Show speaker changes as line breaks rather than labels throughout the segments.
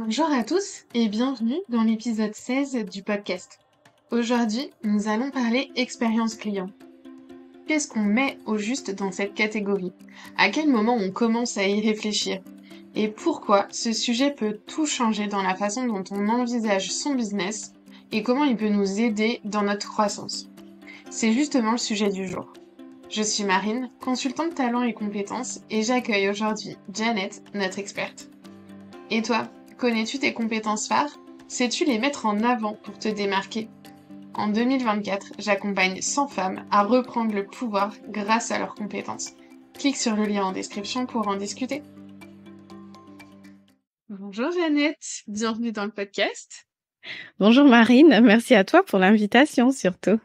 Bonjour à tous et bienvenue dans l'épisode 16 du podcast. Aujourd'hui, nous allons parler expérience client. Qu'est-ce qu'on met au juste dans cette catégorie? À quel moment on commence à y réfléchir? Et pourquoi ce sujet peut tout changer dans la façon dont on envisage son business et comment il peut nous aider dans notre croissance? C'est justement le sujet du jour. Je suis Marine, consultante talent et compétences et j'accueille aujourd'hui Janet, notre experte. Et toi, connais-tu tes compétences phares? Sais-tu les mettre en avant pour te démarquer? En 2024, j'accompagne 100 femmes à reprendre le pouvoir grâce à leurs compétences. Clique sur le lien en description pour en discuter. Bonjour Jeannette, bienvenue dans le podcast.
Bonjour Marine, merci à toi pour l'invitation surtout.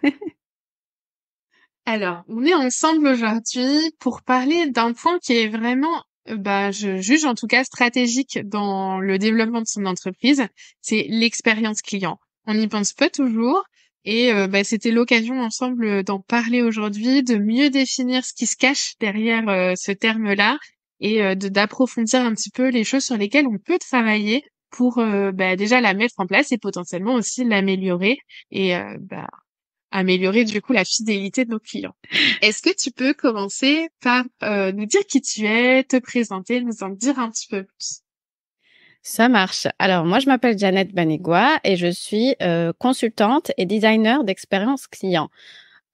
Alors, on est ensemble aujourd'hui pour parler d'un point qui est vraiment, je juge en tout cas stratégique dans le développement de son entreprise, c'est l'expérience client. On n'y pense pas toujours et c'était l'occasion ensemble d'en parler aujourd'hui, de mieux définir ce qui se cache derrière ce terme-là et d'approfondir un petit peu les choses sur lesquelles on peut travailler pour déjà la mettre en place et potentiellement aussi l'améliorer et améliorer du coup la fidélité de nos clients. Est-ce que tu peux commencer par nous dire qui tu es, te présenter, nous en dire un petit peu plus?
Ça marche. Alors moi je m'appelle Janet Banigua et je suis consultante et designer d'expérience client.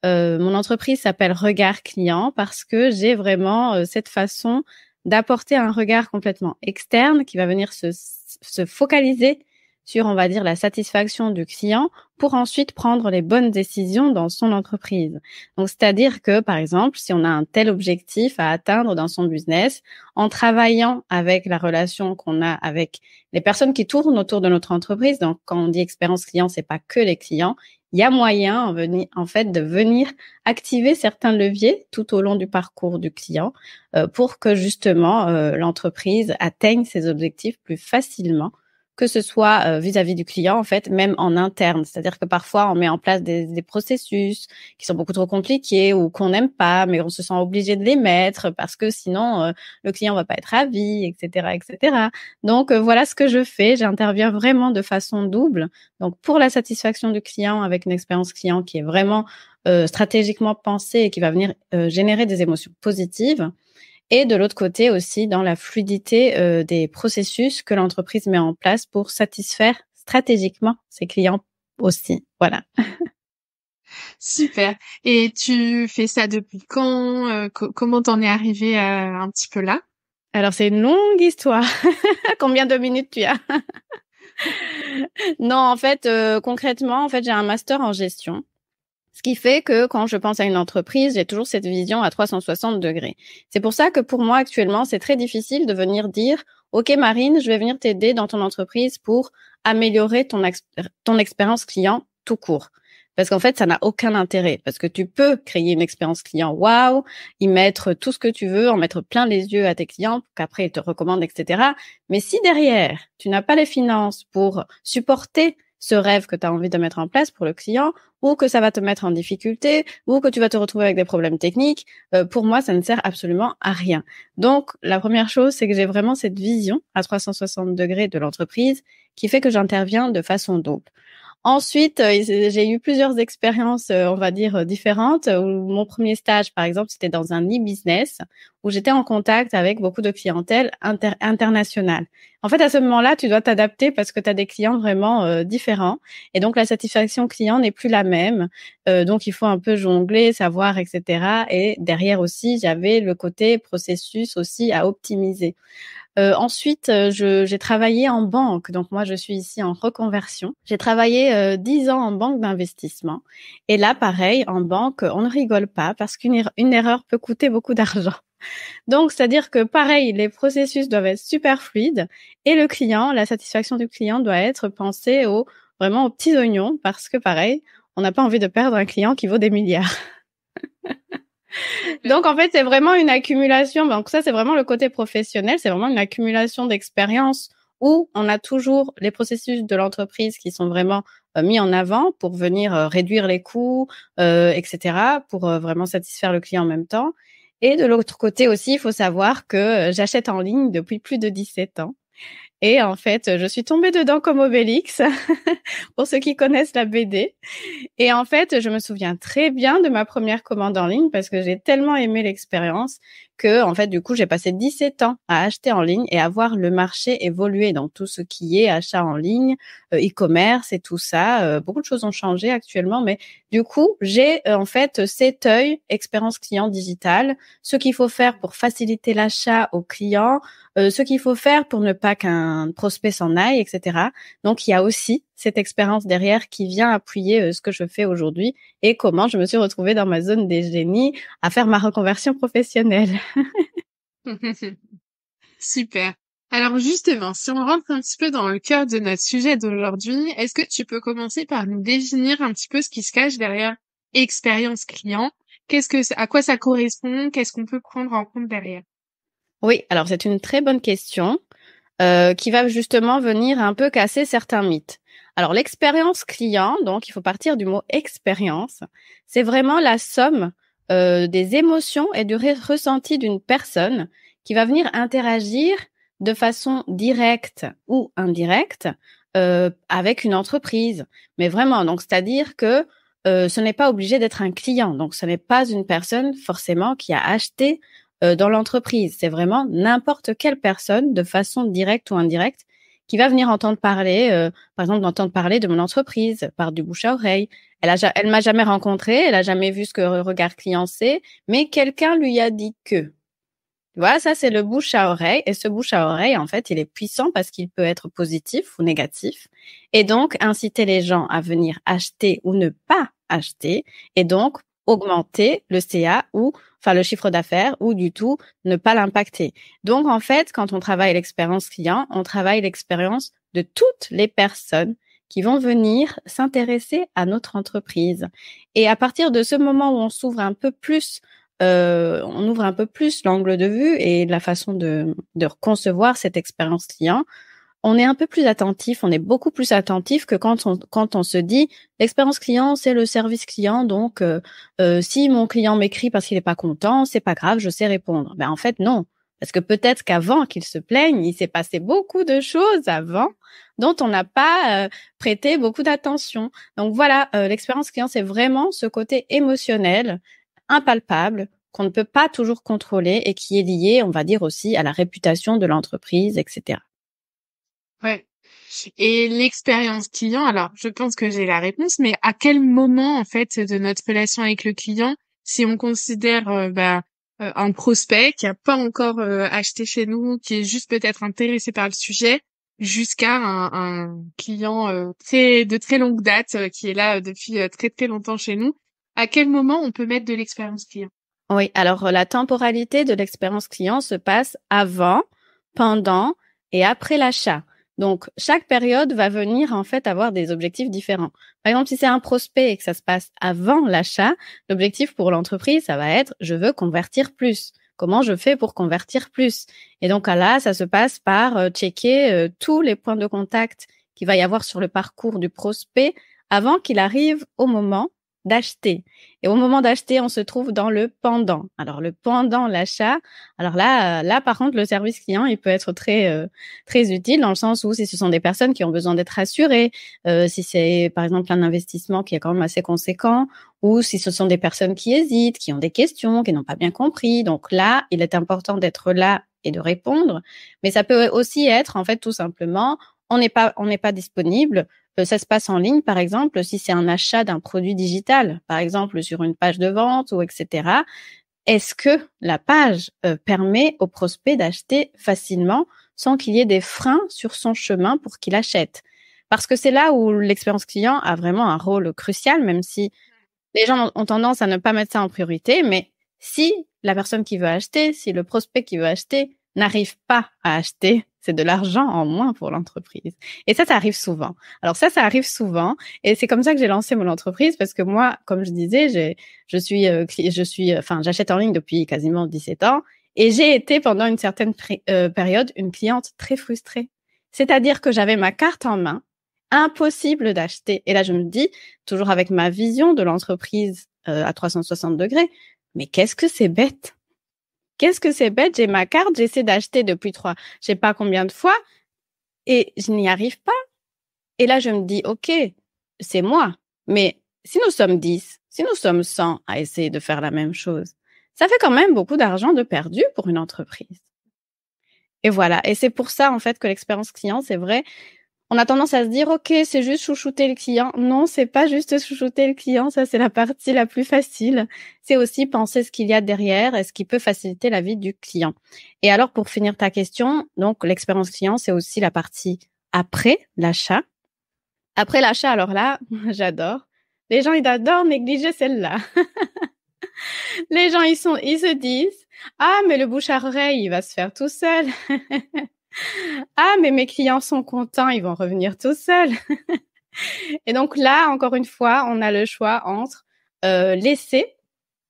Mon entreprise s'appelle Regard Client parce que j'ai vraiment cette façon d'apporter un regard complètement externe qui va venir se focaliser sur, on va dire, la satisfaction du client pour ensuite prendre les bonnes décisions dans son entreprise. Donc, c'est-à-dire que, par exemple, si on a un tel objectif à atteindre dans son business, en travaillant avec la relation qu'on a avec les personnes qui tournent autour de notre entreprise, donc quand on dit expérience client, c'est pas que les clients, il y a moyen, en fait, de venir activer certains leviers tout au long du parcours du client pour que justement l'entreprise atteigne ses objectifs plus facilement, que ce soit vis-à-vis du client, en fait, même en interne. C'est-à-dire que parfois, on met en place des processus qui sont beaucoup trop compliqués ou qu'on n'aime pas, mais on se sent obligé de les mettre parce que sinon, le client va pas être ravi, etc., etc. Donc, voilà ce que je fais. J'interviens vraiment de façon double. Donc, pour la satisfaction du client avec une expérience client qui est vraiment stratégiquement pensée et qui va venir générer des émotions positives. Et de l'autre côté aussi, dans la fluidité des processus que l'entreprise met en place pour satisfaire stratégiquement ses clients aussi. Voilà.
Super. Et tu fais ça depuis quand? Comment t'en es arrivé un petit peu là?
Alors, c'est une longue histoire. Combien de minutes tu as? Non, en fait, concrètement, en fait, j'ai un master en gestion. Ce qui fait que quand je pense à une entreprise, j'ai toujours cette vision à 360 degrés. C'est pour ça que pour moi, actuellement, c'est très difficile de venir dire, OK, Marine, je vais venir t'aider dans ton entreprise pour améliorer ton expérience client tout court. Parce qu'en fait, ça n'a aucun intérêt. Parce que tu peux créer une expérience client waouh, y mettre tout ce que tu veux, en mettre plein les yeux à tes clients, pour qu'après ils te recommandent, etc. Mais si derrière, tu n'as pas les finances pour supporter ce rêve que tu as envie de mettre en place pour le client, ou que ça va te mettre en difficulté, ou que tu vas te retrouver avec des problèmes techniques, pour moi, ça ne sert absolument à rien. Donc, la première chose, c'est que j'ai vraiment cette vision à 360 degrés de l'entreprise qui fait que j'interviens de façon double. Ensuite, j'ai eu plusieurs expériences, on va dire, différentes. Mon premier stage, par exemple, c'était dans un e-business où j'étais en contact avec beaucoup de clientèle internationale. En fait, à ce moment-là, tu dois t'adapter parce que tu as des clients vraiment différents. Et donc, la satisfaction client n'est plus la même. Donc, il faut un peu jongler, savoir, etc. Et derrière aussi, j'avais le côté processus aussi à optimiser. Ensuite, j'ai travaillé en banque. Donc moi, je suis ici en reconversion. J'ai travaillé 10 ans en banque d'investissement. Et là, pareil, en banque, on ne rigole pas parce qu'une erreur peut coûter beaucoup d'argent. Donc, c'est-à-dire que pareil, les processus doivent être super fluides et le client, la satisfaction du client doit être pensée vraiment aux petits oignons parce que pareil, on n'a pas envie de perdre un client qui vaut des milliards. Donc, en fait, c'est vraiment une accumulation. Donc, ça, c'est vraiment le côté professionnel. C'est vraiment une accumulation d'expérience où on a toujours les processus de l'entreprise qui sont vraiment mis en avant pour venir réduire les coûts, etc., pour vraiment satisfaire le client en même temps. Et de l'autre côté aussi, il faut savoir que j'achète en ligne depuis plus de 17 ans. Et en fait, je suis tombée dedans comme Obélix, pour ceux qui connaissent la BD. Et en fait, je me souviens très bien de ma première commande en ligne parce que j'ai tellement aimé l'expérience que, en fait, du coup, j'ai passé 17 ans à acheter en ligne et à voir le marché évoluer dans tout ce qui est achat en ligne, e-commerce et tout ça. Beaucoup de choses ont changé actuellement, mais du coup, j'ai en fait cet œil expérience client digitale, ce qu'il faut faire pour faciliter l'achat aux clients, ce qu'il faut faire pour ne pas qu'un prospect s'en aille, etc. Donc, il y a aussi cette expérience derrière qui vient appuyer ce que je fais aujourd'hui et comment je me suis retrouvée dans ma zone des génies à faire ma reconversion professionnelle.
Super. Alors justement, si on rentre un petit peu dans le cœur de notre sujet d'aujourd'hui, est-ce que tu peux commencer par nous définir un petit peu ce qui se cache derrière expérience client? À quoi ça correspond? Qu'est-ce qu'on peut prendre en compte derrière?
Oui, alors c'est une très bonne question qui va justement venir un peu casser certains mythes. Alors l'expérience client, donc il faut partir du mot expérience, c'est vraiment la somme des émotions et du ressenti d'une personne qui va venir interagir de façon directe ou indirecte avec une entreprise. Mais vraiment, donc c'est-à-dire que ce n'est pas obligé d'être un client. Donc ce n'est pas une personne forcément qui a acheté dans l'entreprise. C'est vraiment n'importe quelle personne, de façon directe ou indirecte, qui va venir entendre parler, par exemple, d'entendre parler de mon entreprise par du bouche à oreille. Elle m'a jamais rencontré, elle a jamais vu ce que Regard Client c'est, mais quelqu'un lui a dit que. Voilà, ça c'est le bouche à oreille. Et ce bouche à oreille, en fait, il est puissant parce qu'il peut être positif ou négatif. Et donc, inciter les gens à venir acheter ou ne pas acheter. Et donc, augmenter le CA ou, enfin, le chiffre d'affaires ou du tout ne pas l'impacter. Donc, en fait, quand on travaille l'expérience client, on travaille l'expérience de toutes les personnes qui vont venir s'intéresser à notre entreprise. Et à partir de ce moment où on s'ouvre un peu plus on ouvre un peu plus l'angle de vue et la façon de concevoir cette expérience client. On est un peu plus attentif, on est beaucoup plus attentif que quand on se dit l'expérience client, c'est le service client. Donc, si mon client m'écrit parce qu'il est pas content, c'est pas grave, je sais répondre. Ben en fait non, parce que peut-être qu'avant qu'il se plaigne, il s'est passé beaucoup de choses avant dont on n'a pas prêté beaucoup d'attention. Donc voilà, l'expérience client, c'est vraiment ce côté émotionnel impalpable qu'on ne peut pas toujours contrôler et qui est lié, on va dire aussi, à la réputation de l'entreprise, etc.
Ouais. Et l'expérience client, alors je pense que j'ai la réponse, mais à quel moment en fait de notre relation avec le client, si on considère un prospect qui a pas encore acheté chez nous, qui est juste peut-être intéressé par le sujet, jusqu'à un client de très longue date qui est là depuis très très longtemps chez nous, à quel moment on peut mettre de l'expérience client?
Oui, alors la temporalité de l'expérience client se passe avant, pendant et après l'achat. Donc, chaque période va venir en fait avoir des objectifs différents. Par exemple, si c'est un prospect et que ça se passe avant l'achat, l'objectif pour l'entreprise, ça va être je veux convertir plus. Comment je fais pour convertir plus? Et donc là, ça se passe par checker tous les points de contact qu'il va y avoir sur le parcours du prospect avant qu'il arrive au moment d'acheter. Et au moment d'acheter, on se trouve dans le pendant. Alors le pendant l'achat, alors là par contre le service client, il peut être très utile dans le sens où si ce sont des personnes qui ont besoin d'être rassurées, si c'est par exemple un investissement qui est quand même assez conséquent, ou si ce sont des personnes qui hésitent, qui ont des questions, qui n'ont pas bien compris. Donc là, il est important d'être là et de répondre. Mais ça peut aussi être en fait tout simplement on n'est pas disponible. Ça se passe en ligne, par exemple, si c'est un achat d'un produit digital, par exemple sur une page de vente ou etc. Est-ce que la page permet au prospect d'acheter facilement sans qu'il y ait des freins sur son chemin pour qu'il achète? Parce que c'est là où l'expérience client a vraiment un rôle crucial, même si les gens ont tendance à ne pas mettre ça en priorité, mais si la personne qui veut acheter, si le prospect qui veut acheter n'arrive pas à acheter, c'est de l'argent en moins pour l'entreprise. Et ça arrive souvent. Alors ça arrive souvent. Et c'est comme ça que j'ai lancé mon entreprise parce que moi, comme je disais, j'achète en ligne depuis quasiment 17 ans et j'ai été pendant une certaine période une cliente très frustrée. C'est-à-dire que j'avais ma carte en main, impossible d'acheter. Et là, je me dis, toujours avec ma vision de l'entreprise à 360 degrés, mais qu'est-ce que c'est bête? Qu'est-ce que c'est bête? J'ai ma carte, j'essaie d'acheter depuis je sais pas combien de fois. et je n'y arrive pas. Et là, je me dis, OK, c'est moi. Mais si nous sommes 10, si nous sommes 100 à essayer de faire la même chose, ça fait quand même beaucoup d'argent de perdu pour une entreprise. Et voilà. Et c'est pour ça, en fait, que l'expérience client, c'est vrai. On a tendance à se dire, OK, c'est juste chouchouter le client. Non, c'est pas juste chouchouter le client. Ça, c'est la partie la plus facile. C'est aussi penser ce qu'il y a derrière et ce qui peut faciliter la vie du client. Et alors, pour finir ta question, donc, l'expérience client, c'est aussi la partie après l'achat. Après l'achat, alors là, j'adore. Les gens, ils adorent négliger celle-là. Les gens, ils se disent, ah, mais le bouche à oreille, il va se faire tout seul. Ah, mais mes clients sont contents, ils vont revenir tout seuls. Et donc là, encore une fois, on a le choix entre laisser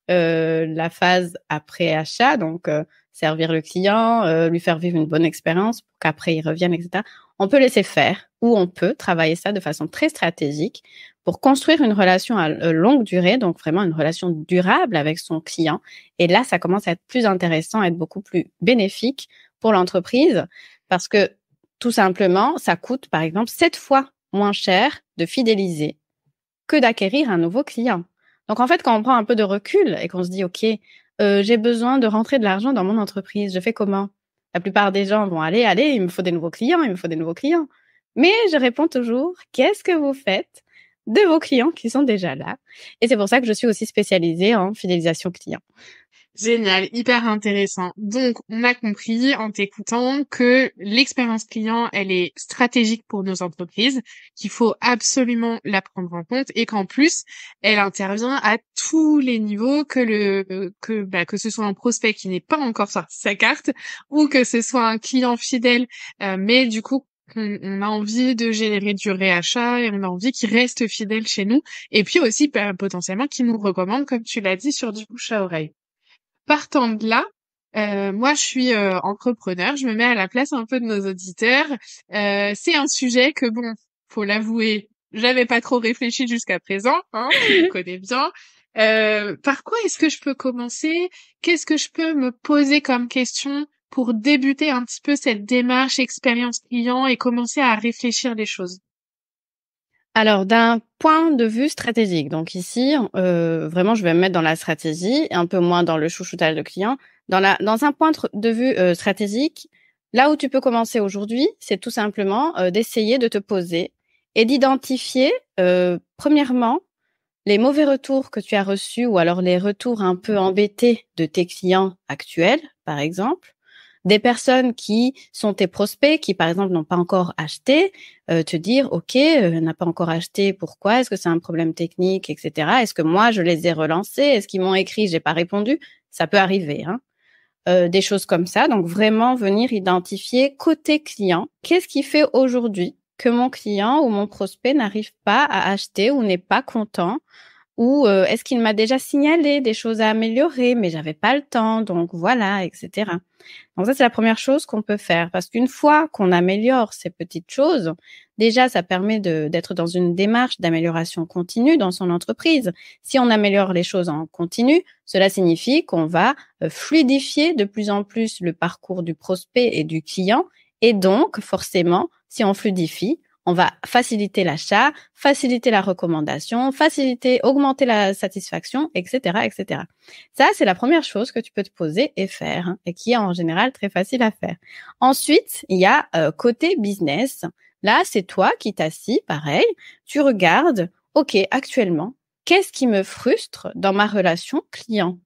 la phase après achat, donc servir le client, lui faire vivre une bonne expérience pour qu'après il revienne, etc. On peut laisser faire ou on peut travailler ça de façon très stratégique pour construire une relation à longue durée, donc vraiment une relation durable avec son client. Et là, ça commence à être plus intéressant, à être beaucoup plus bénéfique pour l'entreprise parce que tout simplement, ça coûte par exemple 7 fois moins cher de fidéliser que d'acquérir un nouveau client. Donc, en fait, quand on prend un peu de recul et qu'on se dit, OK, j'ai besoin de rentrer de l'argent dans mon entreprise, je fais comment? La plupart des gens vont aller, il me faut des nouveaux clients, il me faut des nouveaux clients. Mais je réponds toujours, qu'est-ce que vous faites de vos clients qui sont déjà là? Et c'est pour ça que je suis aussi spécialisée en fidélisation client.
Génial, hyper intéressant. Donc, on a compris en t'écoutant que l'expérience client, elle est stratégique pour nos entreprises, qu'il faut absolument la prendre en compte et qu'en plus, elle intervient à tous les niveaux, que ce soit un prospect qui n'est pas encore sorti sa carte ou que ce soit un client fidèle, mais du coup, on a envie de générer du réachat et on a envie qu'il reste fidèle chez nous et puis aussi potentiellement qu'il nous recommande, comme tu l'as dit, sur du bouche à oreille. Partant de là, moi je suis entrepreneur, je me mets à la place un peu de nos auditeurs. C'est un sujet que bon, faut l'avouer, j'avais pas trop réfléchi jusqu'à présent, hein, tu me connais bien. Par quoi est-ce que je peux commencer? Qu'est-ce que je peux me poser comme question pour débuter un petit peu cette démarche expérience client et commencer à réfléchir les choses?
Alors, d'un point de vue stratégique, donc ici, vraiment, je vais me mettre dans la stratégie, un peu moins dans le chouchoutage de clients. Dans un point de vue stratégique, là où tu peux commencer aujourd'hui, c'est tout simplement d'essayer de te poser et d'identifier, premièrement, les mauvais retours que tu as reçus ou alors les retours un peu embêtés de tes clients actuels, par exemple. Des personnes qui sont tes prospects, qui par exemple n'ont pas encore acheté, te dire OK, n'a pas encore acheté, pourquoi? Est-ce que c'est un problème technique, etc. Est-ce que moi je les ai relancés? Est-ce qu'ils m'ont écrit, j'ai pas répondu? Ça peut arriver, hein. Des choses comme ça. Donc vraiment venir identifier côté client, qu'est-ce qui fait aujourd'hui que mon client ou mon prospect n'arrive pas à acheter ou n'est pas content? Ou est-ce qu'il m'a déjà signalé des choses à améliorer, mais j'avais pas le temps, donc voilà, etc. Donc ça, c'est la première chose qu'on peut faire, parce qu'une fois qu'on améliore ces petites choses, déjà, ça permet d'être dans une démarche d'amélioration continue dans son entreprise. Si on améliore les choses en continu, cela signifie qu'on va fluidifier de plus en plus le parcours du prospect et du client, et donc, forcément, si on fluidifie, on va faciliter l'achat, faciliter la recommandation, augmenter la satisfaction, etc., etc. Ça, c'est la première chose que tu peux te poser et faire, hein, et qui est en général très facile à faire. Ensuite, il y a côté business. Là, c'est toi qui t'assis, pareil. Tu regardes, OK, actuellement, qu'est-ce qui me frustre dans ma relation client?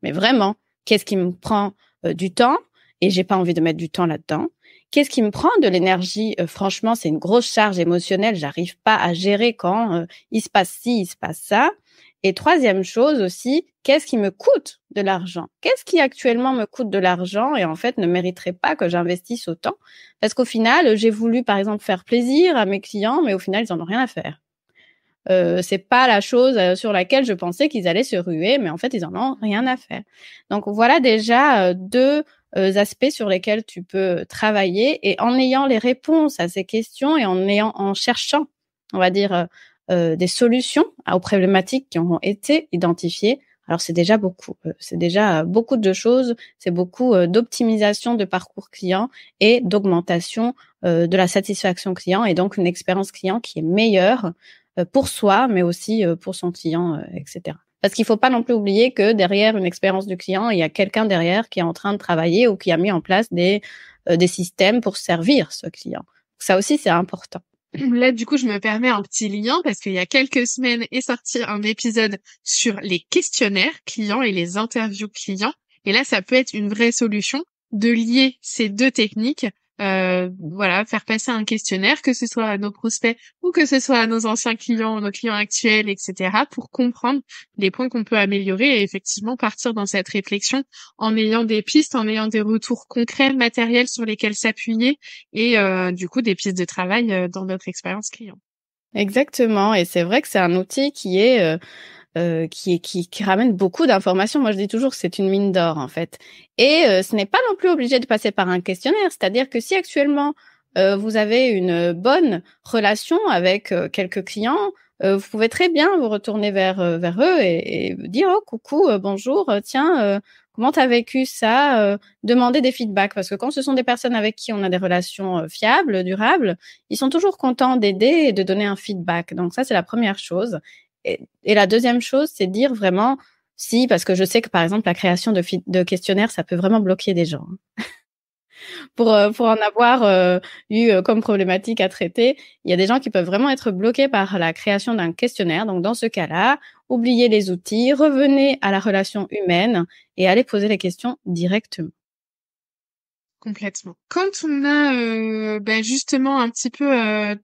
Mais vraiment, qu'est-ce qui me prend du temps et j'ai pas envie de mettre du temps là-dedans? Qu'est-ce qui me prend de l'énergie? Franchement, c'est une grosse charge émotionnelle. J'arrive pas à gérer quand il se passe ci, il se passe ça. Et troisième chose aussi, qu'est-ce qui me coûte de l'argent? Qu'est-ce qui actuellement me coûte de l'argent et en fait ne mériterait pas que j'investisse autant? Parce qu'au final, j'ai voulu par exemple faire plaisir à mes clients, mais au final, ils en ont rien à faire. C'est pas la chose sur laquelle je pensais qu'ils allaient se ruer, mais en fait, ils en ont rien à faire. Donc voilà déjà deux aspects sur lesquels tu peux travailler et en ayant les réponses à ces questions et en cherchant, on va dire, des solutions aux problématiques qui ont été identifiées. alors c'est déjà beaucoup. C'est déjà beaucoup de choses. C'est beaucoup d'optimisation de parcours client et d'augmentation de la satisfaction client et donc une expérience client qui est meilleure pour soi, mais aussi pour son client, etc. Parce qu'il faut pas non plus oublier que derrière une expérience du client, il y a quelqu'un derrière qui est en train de travailler ou qui a mis en place des systèmes pour servir ce client. Ça aussi, c'est important.
Là, du coup, je me permets un petit lien parce qu'il y a quelques semaines est sorti un épisode sur les questionnaires clients et les interviews clients. Et là, ça peut être une vraie solution de lier ces deux techniques. Voilà, faire passer un questionnaire, que ce soit à nos prospects ou que ce soit à nos anciens clients, nos clients actuels, etc., pour comprendre les points qu'on peut améliorer et effectivement partir dans cette réflexion en ayant des pistes, en ayant des retours concrets, matériels sur lesquels s'appuyer et du coup des pistes de travail dans notre expérience client.
Exactement, et c'est vrai que c'est un outil qui est qui ramène beaucoup d'informations. Moi, je dis toujours que c'est une mine d'or, en fait. Et ce n'est pas non plus obligé de passer par un questionnaire. C'est-à-dire que si actuellement, vous avez une bonne relation avec quelques clients, vous pouvez très bien vous retourner vers eux et dire oh coucou, bonjour, tiens, comment t'as vécu ça, demander des feedbacks parce que quand ce sont des personnes avec qui on a des relations fiables, durables, ils sont toujours contents d'aider et de donner un feedback. Donc ça, c'est la première chose. Et la deuxième chose, c'est dire vraiment si, parce que je sais que par exemple la création de questionnaires, ça peut vraiment bloquer des gens. Pour en avoir eu comme problématique à traiter, il y a des gens qui peuvent vraiment être bloqués par la création d'un questionnaire. Donc dans ce cas-là, oubliez les outils, revenez à la relation humaine et allez poser les questions directement.
Complètement. Quand on a justement un petit peu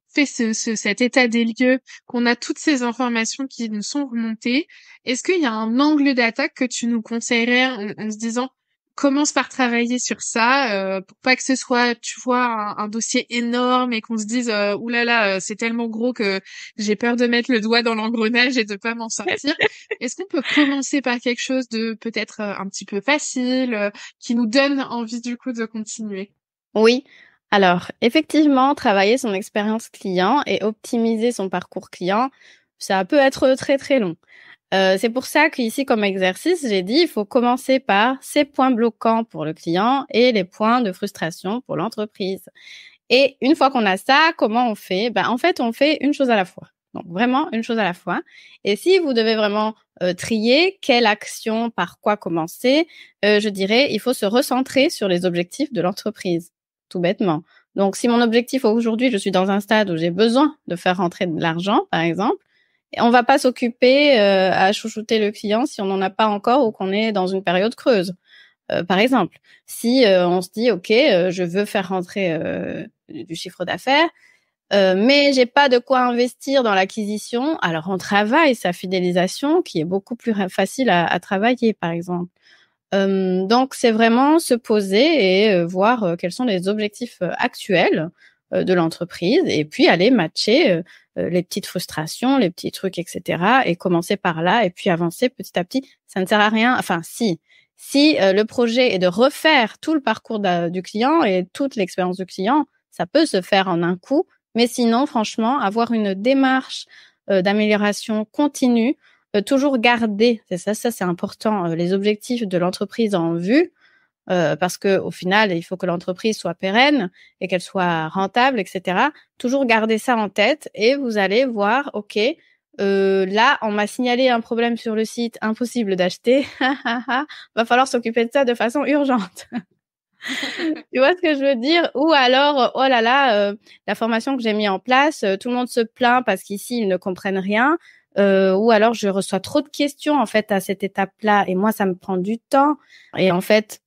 fait cet état des lieux, qu'on a toutes ces informations qui nous sont remontées, est-ce qu'il y a un angle d'attaque que tu nous conseillerais en se disant commence par travailler sur ça pour pas que ce soit, tu vois, un dossier énorme et qu'on se dise ouh là là, c'est tellement gros que j'ai peur de mettre le doigt dans l'engrenage et de pas m'en sortir. Est-ce qu'on peut commencer par quelque chose de peut-être un petit peu facile qui nous donne envie du coup de continuer?
Oui. Alors, effectivement, travailler son expérience client et optimiser son parcours client, ça peut être très, très long. C'est pour ça qu'ici, comme exercice, j'ai dit, il faut commencer par ces points bloquants pour le client et les points de frustration pour l'entreprise. Et une fois qu'on a ça, comment on fait? En fait, on fait une chose à la fois. Donc, vraiment une chose à la fois. Et si vous devez vraiment trier quelle action, par quoi commencer, je dirais, il faut se recentrer sur les objectifs de l'entreprise, tout bêtement. Donc, si mon objectif aujourd'hui, je suis dans un stade où j'ai besoin de faire rentrer de l'argent, par exemple, on va pas s'occuper à chouchouter le client si on n'en a pas encore ou qu'on est dans une période creuse. Par exemple, si on se dit OK, je veux faire rentrer du chiffre d'affaires, mais j'ai pas de quoi investir dans l'acquisition, alors on travaille sa fidélisation qui est beaucoup plus facile à travailler, par exemple. Donc c'est vraiment se poser et voir quels sont les objectifs actuels de l'entreprise et puis aller matcher les petites frustrations, les petits trucs, etc. et commencer par là et puis avancer petit à petit. Ça ne sert à rien. Enfin, si le projet est de refaire tout le parcours du client et toute l'expérience du client, ça peut se faire en un coup. Mais sinon, franchement, avoir une démarche d'amélioration continue, toujours garder, ça c'est important, les objectifs de l'entreprise en vue, parce que au final, il faut que l'entreprise soit pérenne et qu'elle soit rentable, etc. Toujours garder ça en tête et vous allez voir, OK, là, on m'a signalé un problème sur le site, impossible d'acheter. Va falloir s'occuper de ça de façon urgente. Tu vois ce que je veux dire? Ou alors, oh là là, la formation que j'ai mis en place, tout le monde se plaint parce qu'ici, ils ne comprennent rien. Ou alors, je reçois trop de questions, en fait, à cette étape-là et moi, ça me prend du temps et en fait,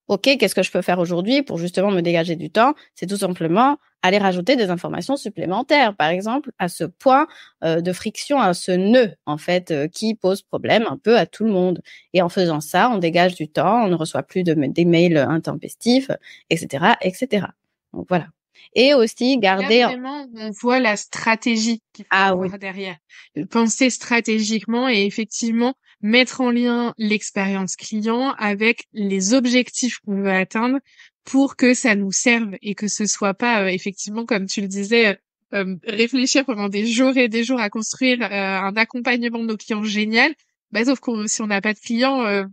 OK, qu'est-ce que je peux faire aujourd'hui pour justement me dégager du temps? C'est tout simplement aller rajouter des informations supplémentaires, par exemple, à ce point de friction, à ce nœud, en fait, qui pose problème un peu à tout le monde. Et en faisant ça, on dégage du temps, on ne reçoit plus des mails intempestifs, etc., etc. Donc voilà. Et aussi garder...
Là, vraiment, on voit la stratégie qu'il faut
Ah oui.
avoir derrière. Penser stratégiquement et effectivement mettre en lien l'expérience client avec les objectifs qu'on veut atteindre pour que ça nous serve et que ce soit pas effectivement, comme tu le disais, réfléchir pendant des jours et des jours à construire un accompagnement de nos clients génial, Sauf que si on n'a pas de clients,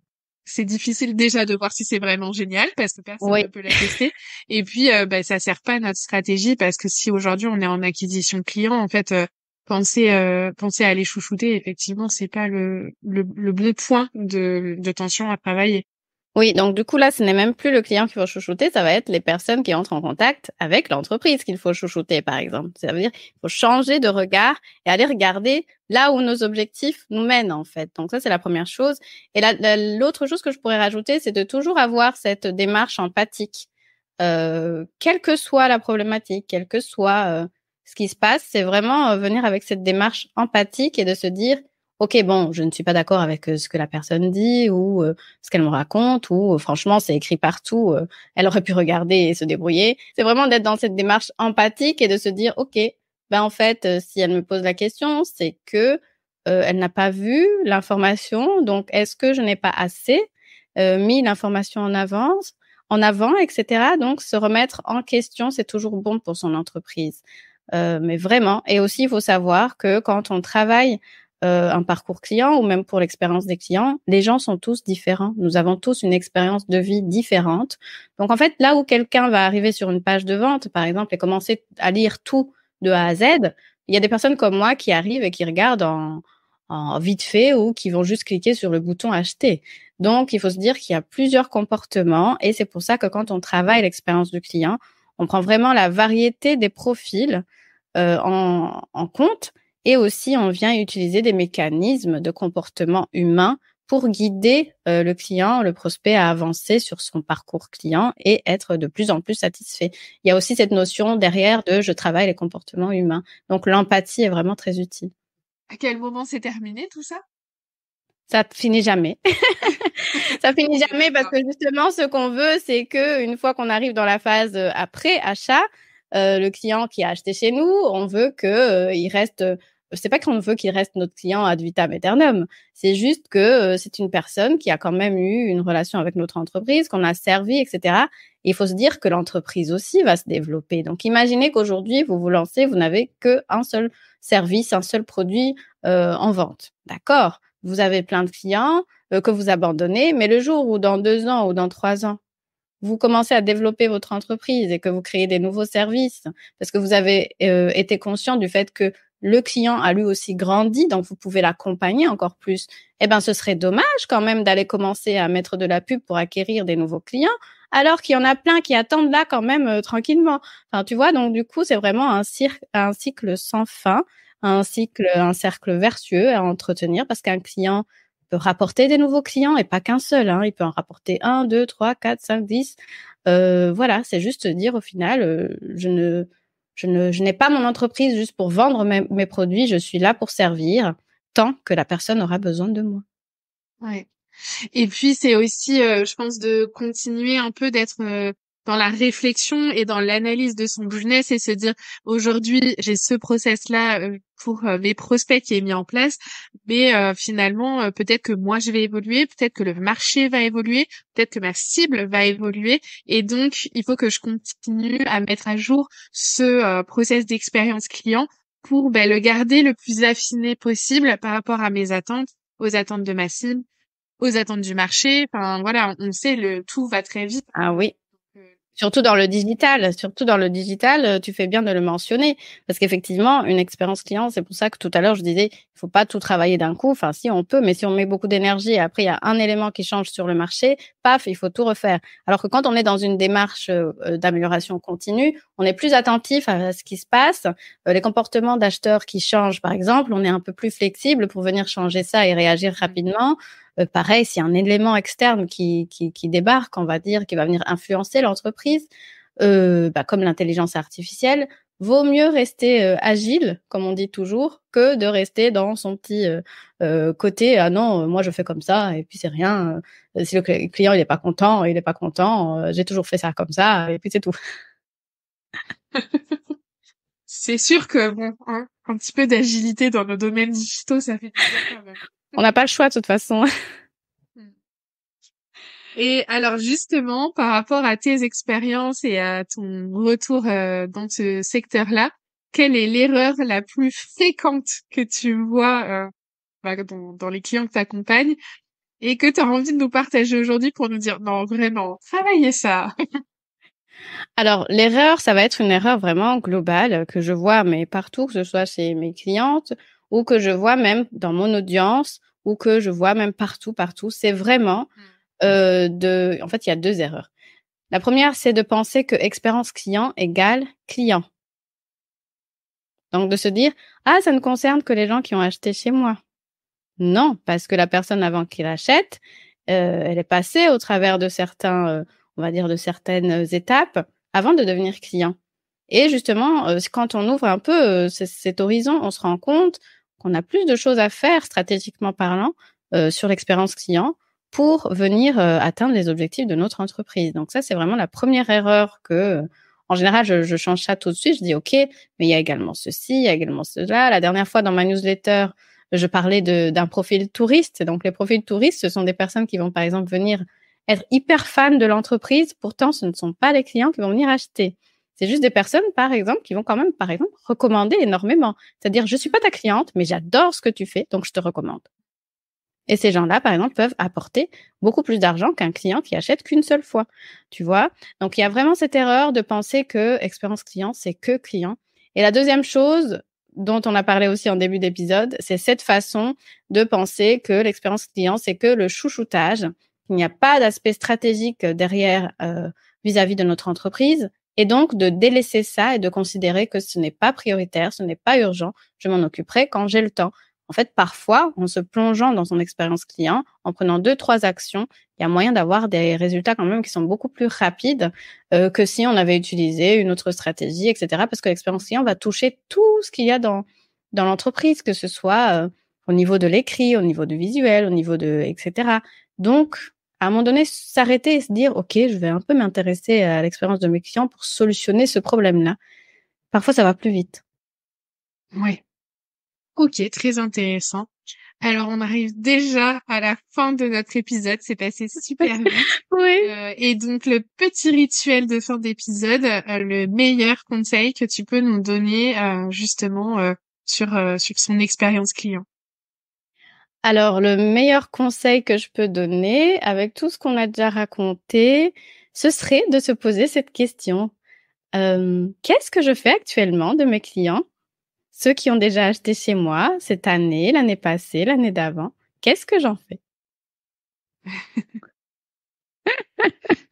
c'est difficile déjà de voir si c'est vraiment génial parce que personne
Oui.
ne peut la tester. Et puis, ça sert pas à notre stratégie parce que si aujourd'hui on est en acquisition client, en fait, penser à les chouchouter, effectivement, c'est pas le bon point de tension à travailler.
Oui, donc du coup là, ce n'est même plus le client qu'il faut chouchouter, ça va être les personnes qui entrent en contact avec l'entreprise qu'il faut chouchouter, par exemple. Ça veut dire qu'il faut changer de regard et aller regarder là où nos objectifs nous mènent, en fait. Donc ça, c'est la première chose. Et l'autre chose que je pourrais rajouter, c'est de toujours avoir cette démarche empathique. Quelle que soit la problématique, quel que soit ce qui se passe, c'est vraiment venir avec cette démarche empathique et de se dire, OK, bon, je ne suis pas d'accord avec ce que la personne dit ou ce qu'elle me raconte ou franchement, c'est écrit partout, elle aurait pu regarder et se débrouiller. C'est vraiment d'être dans cette démarche empathique et de se dire, OK, ben en fait, si elle me pose la question, c'est que elle n'a pas vu l'information, donc est-ce que je n'ai pas assez mis l'information en avant, etc. Donc, se remettre en question, c'est toujours bon pour son entreprise. Mais vraiment, et aussi, il faut savoir que quand on travaille un parcours client ou même pour l'expérience des clients, les gens sont tous différents. Nous avons tous une expérience de vie différente. Donc, en fait, là où quelqu'un va arriver sur une page de vente, par exemple, et commencer à lire tout de A à Z, il y a des personnes comme moi qui arrivent et qui regardent en vite fait ou qui vont juste cliquer sur le bouton acheter. Donc, il faut se dire qu'il y a plusieurs comportements et c'est pour ça que quand on travaille l'expérience du client, on prend vraiment la variété des profils en compte et aussi on vient utiliser des mécanismes de comportement humain pour guider le client, le prospect à avancer sur son parcours client et être de plus en plus satisfait. Il y a aussi cette notion derrière de je travaille les comportements humains. Donc, l'empathie est vraiment très utile.
À quel moment c'est terminé tout ça?
Ça finit jamais. Ça finit
On est
jamais parce
d'accord.
que justement, ce qu'on veut, c'est que une fois qu'on arrive dans la phase après achat, le client qui a acheté chez nous, on veut que il reste. C'est pas qu'on veut qu'il reste notre client ad vitam aeternum. C'est juste que c'est une personne qui a quand même eu une relation avec notre entreprise, qu'on a servi, etc. Et il faut se dire que l'entreprise aussi va se développer. Donc, imaginez qu'aujourd'hui, vous vous lancez, vous n'avez qu'un seul service, un seul produit en vente. D'accord? Vous avez plein de clients que vous abandonnez, mais le jour où dans 2 ans ou dans 3 ans, vous commencez à développer votre entreprise et que vous créez des nouveaux services, parce que vous avez été conscient du fait que le client a lui aussi grandi, donc vous pouvez l'accompagner encore plus. Eh ben, ce serait dommage quand même d'aller commencer à mettre de la pub pour acquérir des nouveaux clients, alors qu'il y en a plein qui attendent là quand même tranquillement. Enfin, tu vois, donc du coup, c'est vraiment un cycle sans fin, un cercle vertueux à entretenir, parce qu'un client peut rapporter des nouveaux clients et pas qu'un seul, hein. Il peut en rapporter 1, 2, 3, 4, 5, 10. Voilà, c'est juste dire au final, je n'ai pas mon entreprise juste pour vendre mes produits, je suis là pour servir tant que la personne aura besoin de moi.
Ouais. Et puis c'est aussi, je pense, de continuer un peu d'être dans la réflexion et dans l'analyse de son business et se dire aujourd'hui j'ai ce process-là pour mes prospects qui est mis en place, mais finalement peut-être que moi je vais évoluer, peut-être que le marché va évoluer, peut-être que ma cible va évoluer et donc il faut que je continue à mettre à jour ce process d'expérience client pour le garder le plus affiné possible par rapport à mes attentes, aux attentes de ma cible, aux attentes du marché. Enfin, voilà, on sait, le tout va très vite.
Ah oui.
Euh,
Surtout dans le digital, tu fais bien de le mentionner parce qu'effectivement, une expérience client, c'est pour ça que tout à l'heure je disais, il faut pas tout travailler d'un coup. Enfin, si on peut, mais si on met beaucoup d'énergie et après il y a un élément qui change sur le marché, paf, il faut tout refaire. Alors que quand on est dans une démarche d'amélioration continue, on est plus attentif à ce qui se passe, les comportements d'acheteurs qui changent, par exemple, on est un peu plus flexible pour venir changer ça et réagir rapidement. Pareil, s'il y a un élément externe qui débarque, on va dire, qui va venir influencer l'entreprise, comme l'intelligence artificielle, vaut mieux rester agile, comme on dit toujours, que de rester dans son petit côté. Ah non, moi je fais comme ça et puis c'est rien. Si le client il est pas content, il est pas content. J'ai toujours fait ça comme ça et puis c'est tout.
C'est sûr que bon, hein, un petit peu d'agilité dans nos domaines digitaux, ça fait du bien quand même.
On n'a pas le choix de toute façon.
Mm. Et alors justement, par rapport à tes expériences et à ton retour dans ce secteur-là, quelle est l'erreur la plus fréquente que tu vois dans les clients que tu accompagnes et que tu as envie de nous partager aujourd'hui pour nous dire non, vraiment, travaillez ça.
Alors, l'erreur, ça va être une erreur vraiment globale que je vois, mais partout, que ce soit chez mes clientes ou que je vois même dans mon audience ou que je vois même partout. C'est vraiment en fait, il y a 2 erreurs. La première, c'est de penser que expérience client égale client. Donc, de se dire, ah, ça ne concerne que les gens qui ont acheté chez moi. Non, parce que la personne avant qu'il achète, elle est passée au travers de on va dire de certaines étapes avant de devenir client. Et justement, quand on ouvre un peu cet horizon, on se rend compte qu'on a plus de choses à faire stratégiquement parlant sur l'expérience client pour venir atteindre les objectifs de notre entreprise. Donc ça, c'est vraiment la première erreur en général, je change ça tout de suite. Je dis OK, mais il y a également ceci, il y a également cela. La dernière fois dans ma newsletter, je parlais d'un profil touriste. Donc les profils touristes, ce sont des personnes qui vont par exemple venir être hyper fans de l'entreprise. Pourtant, ce ne sont pas les clients qui vont venir acheter. C'est juste des personnes, par exemple, qui vont quand même, par exemple, recommander énormément. C'est-à-dire, je suis pas ta cliente, mais j'adore ce que tu fais, donc je te recommande. Et ces gens-là, par exemple, peuvent apporter beaucoup plus d'argent qu'un client qui achète qu'une seule fois. Tu vois? Donc, il y a vraiment cette erreur de penser que expérience client, c'est que client. Et la deuxième chose dont on a parlé aussi en début d'épisode, c'est cette façon de penser que l'expérience client, c'est que le chouchoutage. Il n'y a pas d'aspect stratégique derrière vis-à-vis de notre entreprise. Et donc, de délaisser ça et de considérer que ce n'est pas prioritaire, ce n'est pas urgent, je m'en occuperai quand j'ai le temps. En fait, parfois, en se plongeant dans son expérience client, en prenant 2-3 actions, il y a moyen d'avoir des résultats quand même qui sont beaucoup plus rapides que si on avait utilisé une autre stratégie, etc. Parce que l'expérience client va toucher tout ce qu'il y a dans l'entreprise, que ce soit au niveau de l'écrit, au niveau du visuel, au niveau etc. Donc, à un moment donné, s'arrêter et se dire, OK, je vais un peu m'intéresser à l'expérience de mes clients pour solutionner ce problème-là. Parfois, ça va plus vite.
Ouais. Ok, très intéressant. Alors, on arrive déjà à la fin de notre épisode. C'est passé super vite.
Oui.
Et donc, le petit rituel de fin d'épisode, le meilleur conseil que tu peux nous donner justement sur son expérience client.
Alors, le meilleur conseil que je peux donner, avec tout ce qu'on a déjà raconté, ce serait de se poser cette question. Qu'est-ce que je fais actuellement de mes clients? Ceux qui ont déjà acheté chez moi cette année, l'année passée, l'année d'avant, qu'est-ce que j'en fais?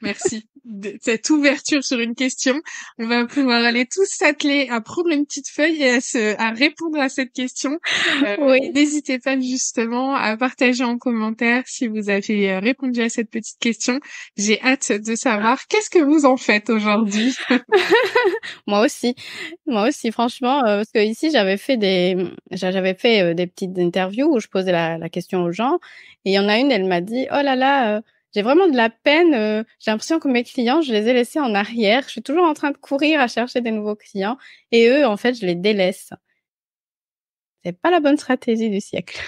Merci de cette ouverture sur une question. On va pouvoir aller tous s'atteler à prendre une petite feuille et à répondre à cette question.
Oui.
Et n'hésitez pas justement à partager en commentaire si vous avez répondu à cette petite question. J'ai hâte de savoir qu'est-ce que vous en faites aujourd'hui.
Moi aussi, franchement, parce que ici j'avais fait des petites interviews où je posais la question aux gens et il y en a une, elle m'a dit: «Oh là là, j'ai vraiment de la peine, j'ai l'impression que mes clients, je les ai laissés en arrière. Je suis toujours en train de courir à chercher des nouveaux clients et eux, en fait, je les délaisse». C'est pas la bonne stratégie du siècle.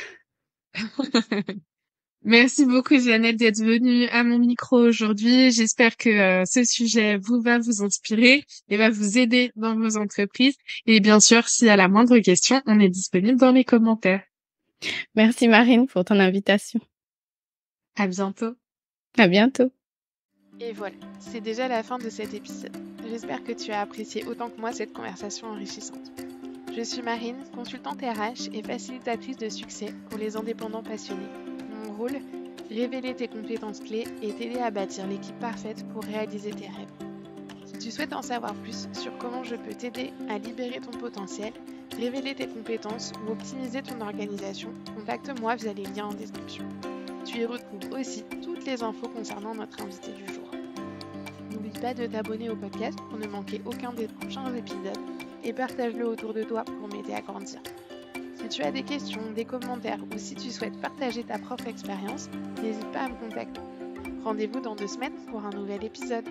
Merci beaucoup Jeannette d'être venue à mon micro aujourd'hui. J'espère que ce sujet va vous inspirer et va vous aider dans vos entreprises. Et bien sûr, s'il y a la moindre question, on est disponible dans les commentaires.
Merci Marine pour ton invitation.
À bientôt.
À bientôt.
Et voilà, c'est déjà la fin de cet épisode. J'espère que tu as apprécié autant que moi cette conversation enrichissante. Je suis Marine, consultante RH et facilitatrice de succès pour les indépendants passionnés. Mon rôle, révéler tes compétences clés et t'aider à bâtir l'équipe parfaite pour réaliser tes rêves. Si tu souhaites en savoir plus sur comment je peux t'aider à libérer ton potentiel, révéler tes compétences ou optimiser ton organisation, contacte-moi via les liens en description. Tu y retrouves aussi toutes les infos concernant notre invité du jour. N'oublie pas de t'abonner au podcast pour ne manquer aucun des prochains épisodes et partage-le autour de toi pour m'aider à grandir. Si tu as des questions, des commentaires ou si tu souhaites partager ta propre expérience, n'hésite pas à me contacter. Rendez-vous dans 2 semaines pour un nouvel épisode.